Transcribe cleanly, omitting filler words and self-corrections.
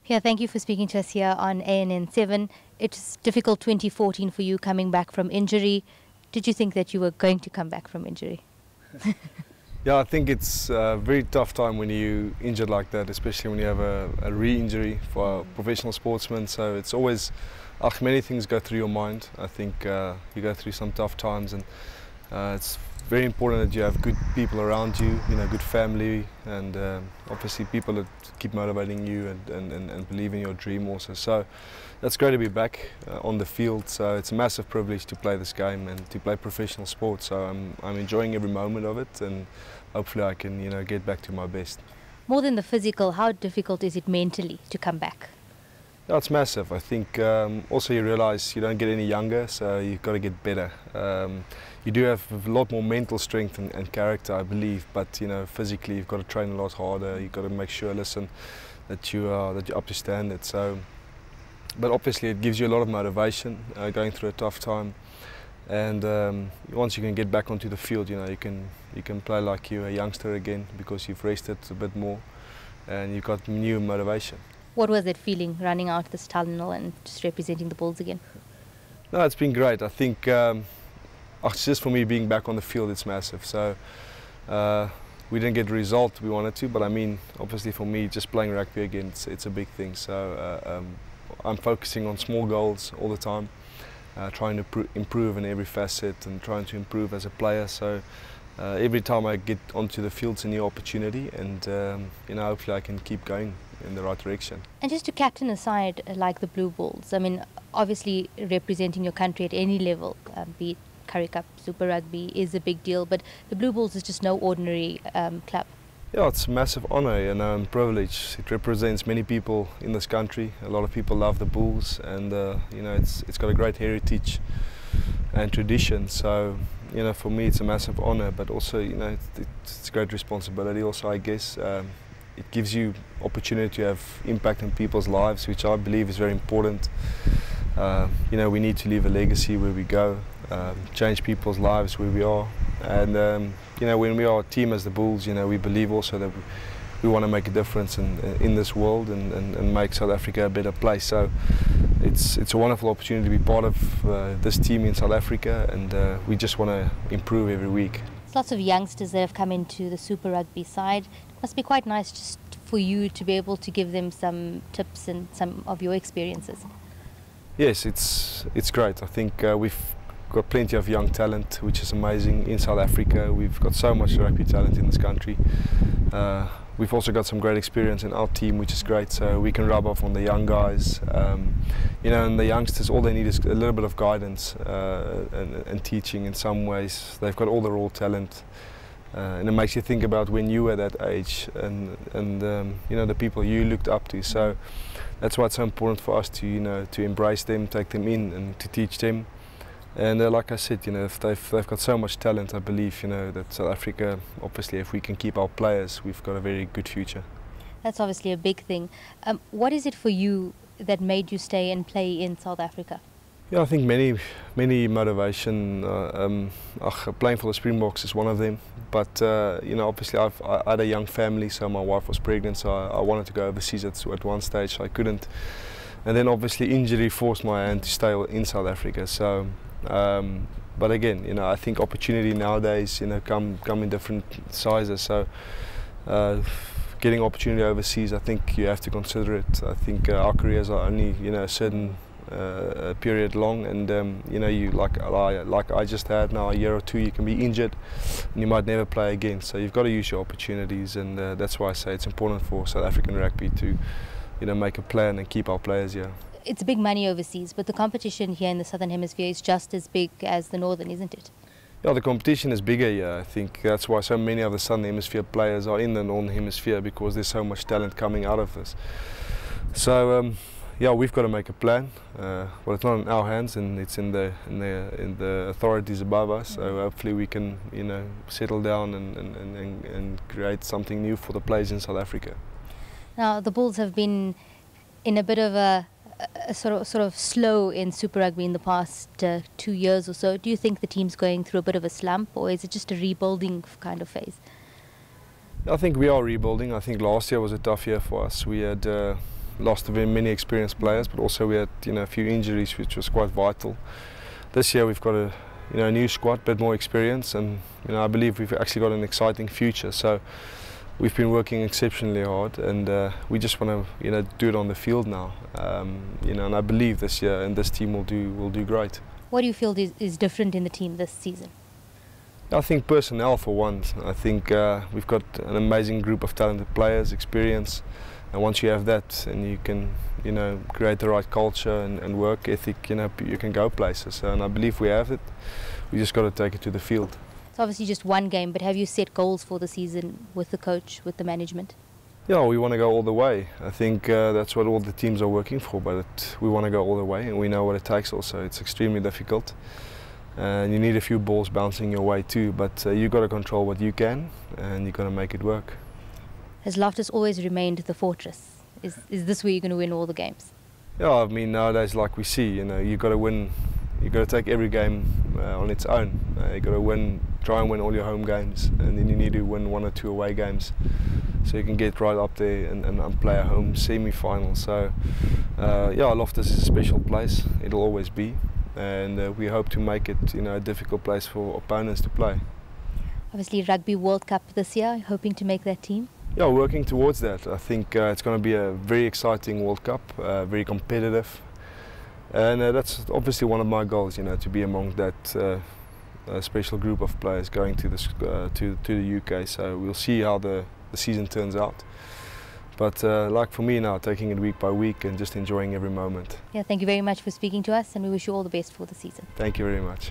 Pierre, thank you for speaking to us here on ANN7. It's difficult 2014 for you coming back from injury. Did you think that you were going to come back from injury? Yeah, I think it's a very tough time when you injured like that, especially when you have a re-injury for a professional sportsman. So it's always, many things go through your mind. I think you go through some tough times, and it's very important that you have good people around you, good family, and obviously people that keep motivating you and believe in your dream also. So it's great to be back on the field. So it's a massive privilege to play this game and to play professional sport. So I'm enjoying every moment of it, and hopefully I can get back to my best. More than the physical, how difficult is it mentally to come back? Yeah, it's massive. I think also you realise you don't get any younger, so you've got to get better. You do have a lot more mental strength and character, I believe, but physically you've got to train a lot harder. You've got to make sure, that you're up to standard. So, but obviously it gives you a lot of motivation going through a tough time. And once you can get back onto the field, you can play like you're a youngster again because you've rested a bit more and you've got new motivation. What was it feeling running out this tunnel and just representing the Bulls again? No, it's been great. I think just for me being back on the field, it's massive. So we didn't get the result we wanted to, but I mean, obviously for me, just playing rugby again, it's a big thing. So I'm focusing on small goals all the time, trying to improve in every facet and trying to improve as a player. So every time I get onto the field, it's a new opportunity, and hopefully I can keep going in the right direction. And just to captain a side like the Blue Bulls, I mean, obviously representing your country at any level, be it Currie Cup, Super Rugby, is a big deal, but the Blue Bulls is just no ordinary club. Yeah, it's a massive honour and privilege. It represents many people in this country. A lot of people love the Bulls, and it's got a great heritage and tradition. So for me it's a massive honour, but also it's a great responsibility also, I guess. It gives you opportunity to have impact on people's lives, which I believe is very important. We need to leave a legacy where we go, change people's lives where we are. And when we are a team as the Bulls, we believe also that we want to make a difference in this world and make South Africa a better place. So it's a wonderful opportunity to be part of this team in South Africa, and we just want to improve every week. There's lots of youngsters that have come into the Super Rugby side. It must be quite nice just for you to be able to give them some tips and some of your experiences. Yes, it's great. I think we've got plenty of young talent, which is amazing in South Africa. We've got so much rugby talent in this country. We've also got some great experience in our team, which is great, so we can rub off on the young guys. And the youngsters, all they need is a little bit of guidance and teaching in some ways. They've got all the raw talent, and it makes you think about when you were that age and the people you looked up to. So that's why it's so important for us to embrace them, take them in, and to teach them. And like I said, if they've got so much talent, I believe that South Africa, obviously, if we can keep our players, we've got a very good future. That's obviously a big thing. What is it for you that made you stay and play in South Africa? Yeah, I think many motivation. Playing for the Springboks is one of them. But obviously, I had a young family, so my wife was pregnant, so I wanted to go overseas at one stage. I couldn't, and then obviously injury forced my hand to stay in South Africa. So. But again, I think opportunity nowadays, come in different sizes. So getting opportunity overseas, I think you have to consider it. I think our careers are only a certain period long, and you like I just had now a year or two, you can be injured and you might never play again. So you've got to use your opportunities, and that's why I say it's important for South African rugby to make a plan and keep our players here. It's big money overseas, but the competition here in the Southern Hemisphere is just as big as the Northern, isn't it? Yeah, the competition is bigger here. I think that's why so many of the Southern Hemisphere players are in the Northern Hemisphere, because there's so much talent coming out of this. So yeah, we've got to make a plan. Well, it's not in our hands, and it's in the authorities above us. So hopefully we can settle down and create something new for the players in South Africa. Now the Bulls have been in a bit of a sort of slow in Super Rugby in the past 2 years or so. Do you think the team's going through a bit of a slump, or is it just a rebuilding kind of phase? I think we are rebuilding. I think last year was a tough year for us. We had lost many experienced players, but also we had a few injuries, which was quite vital. This year we've got a new squad, a bit more experience, and I believe we've actually got an exciting future. So we've been working exceptionally hard, and we just want to do it on the field now. And I believe this year and this team will do great. What do you feel is different in the team this season? I think personnel for one. I think we've got an amazing group of talented players, experience, and once you have that and you can create the right culture and work ethic, you can go places. And I believe we have it. We just got to take it to the field. It's obviously just one game, but have you set goals for the season with the coach, with the management? Yeah, we want to go all the way. I think that's what all the teams are working for, but we want to go all the way, and we know what it takes also. It's extremely difficult, and you need a few balls bouncing your way too, but you've got to control what you can, and you've got to make it work. Has Loftus always remained the fortress? Is this where you're going to win all the games? Yeah, I mean, nowadays, like we see, you've got to win. You've got to take every game on its own. You've got to try and win all your home games, and then you need to win 1 or 2 away games, so you can get right up there and play a home semi-final. So, yeah, Loftus is a special place. It'll always be, and we hope to make it, a difficult place for opponents to play. Obviously, Rugby World Cup this year. Hoping to make that team. Yeah, working towards that. I think it's going to be a very exciting World Cup, very competitive. And that's obviously one of my goals, to be among that special group of players going to the UK. So we'll see how the season turns out. But like for me now, taking it week by week and just enjoying every moment. Yeah, thank you very much for speaking to us, and we wish you all the best for the season. Thank you very much.